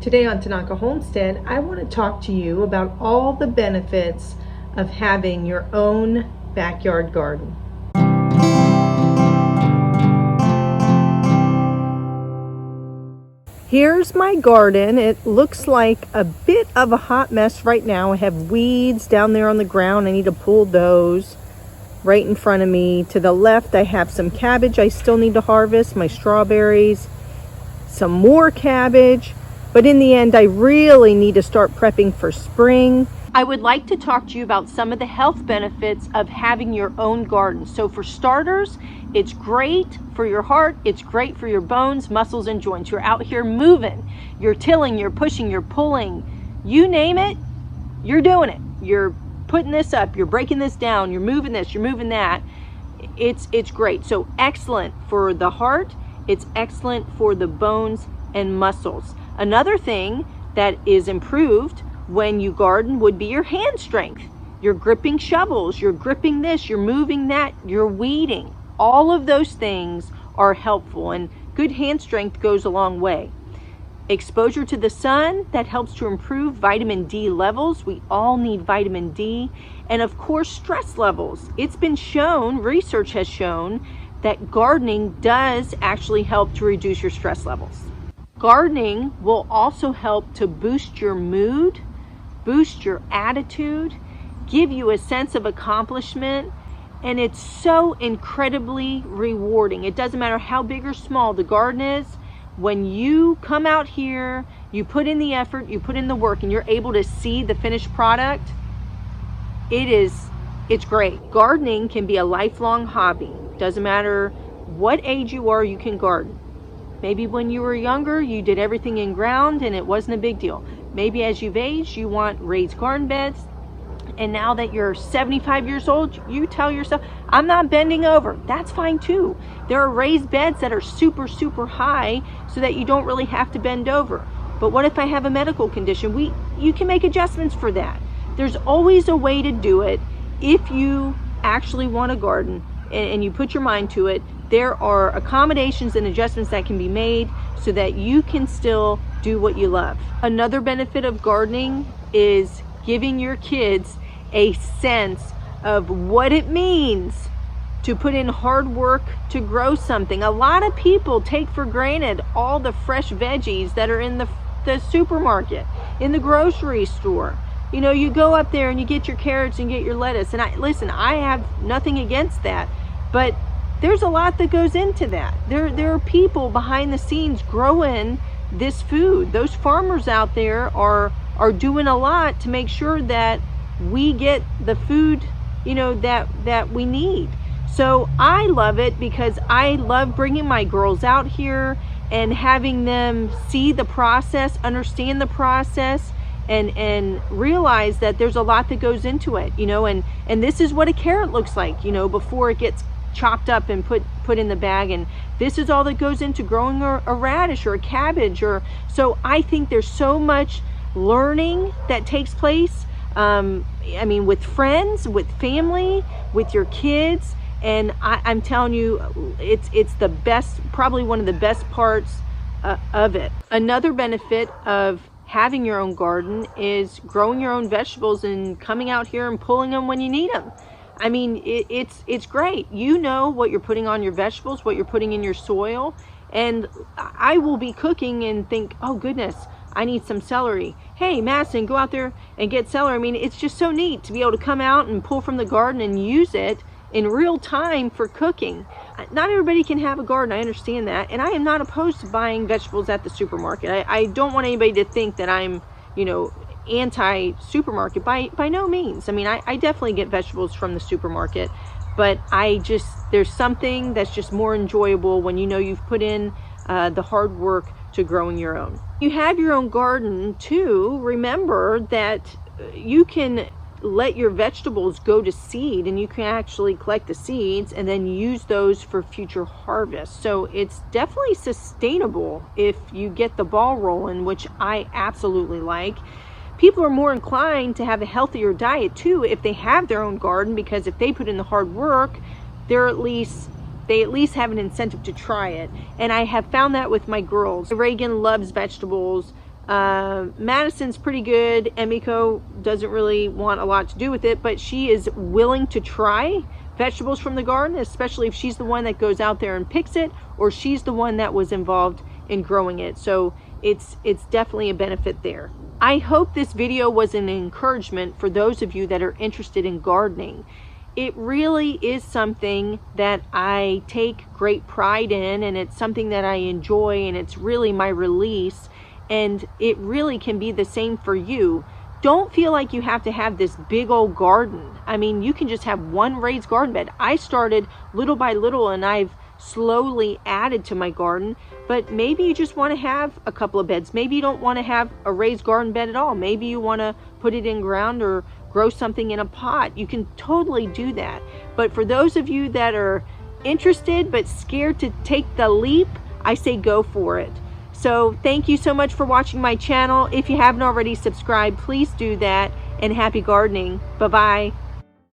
Today on Tanaka Homestead, I want to talk to you about all the benefits of having your own backyard garden. Here's my garden. It looks like a bit of a hot mess right now. I have weeds down there on the ground. I need to pull those. Right in front of me to the left, I have some cabbage I still need to harvest, my strawberries, some more cabbage. But in the end, I really need to start prepping for spring. I would like to talk to you about some of the health benefits of having your own garden. So for starters, it's great for your heart, it's great for your bones, muscles, and joints. You're out here moving, you're tilling, you're pushing, you're pulling, you name it, you're doing it. You're putting this up, you're breaking this down, you're moving this, you're moving that. It's great. So excellent for the heart, it's excellent for the bones and muscles. Another thing that is improved when you garden would be your hand strength. You're gripping shovels, you're gripping this, you're moving that, you're weeding. All of those things are helpful, and good hand strength goes a long way. Exposure to the sun, that helps to improve vitamin D levels. We all need vitamin D. And of course, stress levels. It's been shown, research has shown, that gardening does actually help to reduce your stress levels. Gardening will also help to boost your mood, boost your attitude, give you a sense of accomplishment, and it's so incredibly rewarding. It doesn't matter how big or small the garden is. When you come out here, you put in the effort, you put in the work, and you're able to see the finished product, it's great. Gardening can be a lifelong hobby. Doesn't matter what age you are, you can garden. Maybe when you were younger, you did everything in ground and it wasn't a big deal. Maybe as you've aged, you want raised garden beds. And now that you're 75 years old, you tell yourself, I'm not bending over. That's fine too. There are raised beds that are super, super high so that you don't really have to bend over. But what if I have a medical condition? You can make adjustments for that. There's always a way to do it if you actually want a garden and you put your mind to it. There are accommodations and adjustments that can be made so that you can still do what you love. Another benefit of gardening is giving your kids a sense of what it means to put in hard work to grow something. A lot of people take for granted all the fresh veggies that are in the supermarket, in the grocery store. You know, you go up there and you get your carrots and get your lettuce. And I have nothing against that, but there's a lot that goes into that. There are people behind the scenes growing this food. Those farmers out there are doing a lot to make sure that we get the food, that we need. So I love it because I love bringing my girls out here and having them see the process, understand the process, and realize that there's a lot that goes into it, and this is what a carrot looks like, before it gets chopped up and put in the bag, and this is all that goes into growing a radish or a cabbage. So I think there's so much learning that takes place, with friends, with family, with your kids, and I'm telling you, it's the best, probably one of the best parts of it. Another benefit of having your own garden is growing your own vegetables and coming out here and pulling them when you need them. I mean, it's great. You know what you're putting on your vegetables, what you're putting in your soil. And I will be cooking and think, oh goodness, I need some celery. Hey, Madison, go out there and get celery. I mean, it's just so neat to be able to come out and pull from the garden and use it in real time for cooking. Not everybody can have a garden, I understand that. And I am not opposed to buying vegetables at the supermarket. I don't want anybody to think that I'm, anti-supermarket, by no means. I mean, I definitely get vegetables from the supermarket, but there's something that's just more enjoyable when you've put in the hard work to growing your own. You have your own garden too. Remember that you can let your vegetables go to seed, and you can actually collect the seeds and then use those for future harvest. So it's definitely sustainable if you get the ball rolling, which I absolutely like. People are more inclined to have a healthier diet too if they have their own garden, because if they put in the hard work, they at least have an incentive to try it. And I have found that with my girls. Reagan loves vegetables. Madison's pretty good. Emiko doesn't really want a lot to do with it, but she is willing to try vegetables from the garden, especially if she's the one that goes out there and picks it, or she's the one that was involved in growing it. So it's definitely a benefit there. I hope this video was an encouragement for those of you that are interested in gardening. It really is something that I take great pride in, and it's something that I enjoy, and it's really my release, and it really can be the same for you. Don't feel like you have to have this big old garden. I mean, you can just have one raised garden bed. I started little by little, and I've slowly added to my garden, but maybe you just want to have a couple of beds. Maybe you don't want to have a raised garden bed at all. Maybe you want to put it in ground or grow something in a pot. You can totally do that. But for those of you that are interested but scared to take the leap, I say go for it. So thank you so much for watching my channel. If you haven't already subscribed, please do that, and happy gardening. Bye-bye.